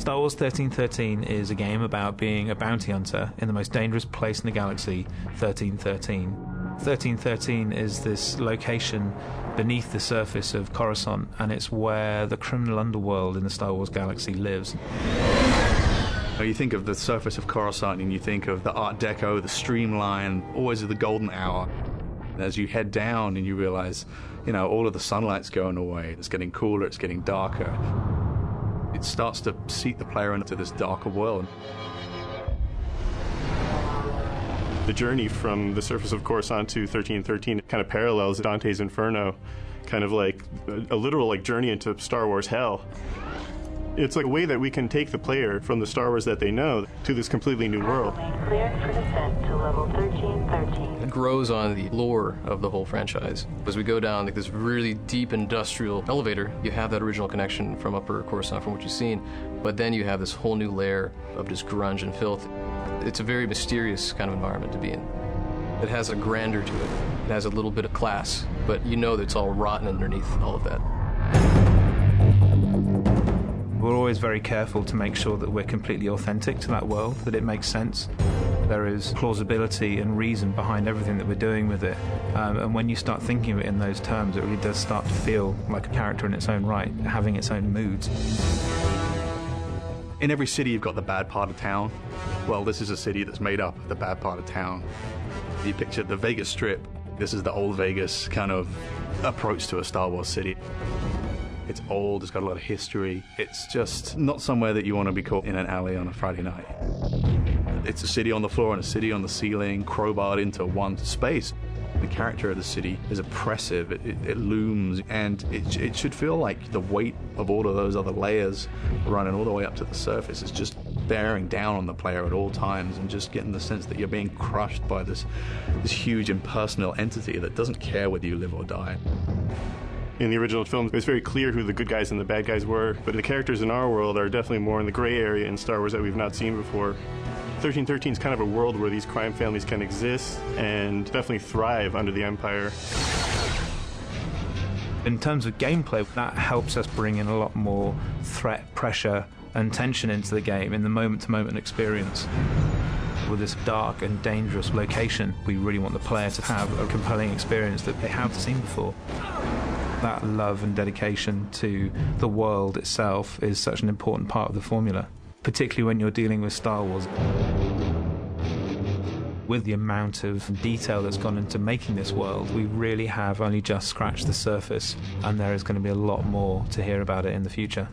Star Wars 1313 is a game about being a bounty hunter in the most dangerous place in the galaxy, 1313. 1313 is this location beneath the surface of Coruscant, and it's where the criminal underworld in the Star Wars galaxy lives. You think of the surface of Coruscant and you think of the Art Deco, the streamline, always the golden hour. As you head down and you realize, all of the sunlight's going away, it's getting cooler, it's getting darker. It starts to seat the player into this darker world. The journey from the surface of Coruscant to 1313 kind of parallels Dante's Inferno, kind of like a literal journey into Star Wars hell. It's like a way that we can take the player from the Star Wars that they know to this completely new world. Cleared for descent to level 1313. It grows on the lore of the whole franchise. As we go down this really deep industrial elevator, you have that original connection from Upper Coruscant from what you've seen, but then you have this whole new layer of just grunge and filth. It's a very mysterious kind of environment to be in. It has a grandeur to it. It has a little bit of class, but you know that it's all rotten underneath all of that. We're always very careful to make sure that we're completely authentic to that world, that it makes sense. There is plausibility and reason behind everything that we're doing with it. And when you start thinking of it in those terms, it really does start to feel like a character in its own right, having its own moods. In every city, you've got the bad part of town. Well, this is a city that's made up of the bad part of town. You picture the Vegas Strip. This is the old Vegas kind of approach to a Star Wars city. It's old, it's got a lot of history. It's just not somewhere that you want to be caught in an alley on a Friday night. It's a city on the floor and a city on the ceiling, crowbarred into one space. The character of the city is oppressive, it looms, and it should feel like the weight of all of those other layers running all the way up to the surface is just bearing down on the player at all times, and just getting the sense that you're being crushed by this huge impersonal entity that doesn't care whether you live or die. In the original film, it was very clear who the good guys and the bad guys were, but the characters in our world are definitely more in the gray area in Star Wars that we've not seen before. 1313 is kind of a world where these crime families can exist and definitely thrive under the Empire. In terms of gameplay, that helps us bring in a lot more threat, pressure, and tension into the game in the moment-to-moment experience. With this dark and dangerous location, we really want the player to have a compelling experience that they haven't seen before. That love and dedication to the world itself is such an important part of the formula, particularly when you're dealing with Star Wars. With the amount of detail that's gone into making this world, we really have only just scratched the surface, and there is going to be a lot more to hear about it in the future.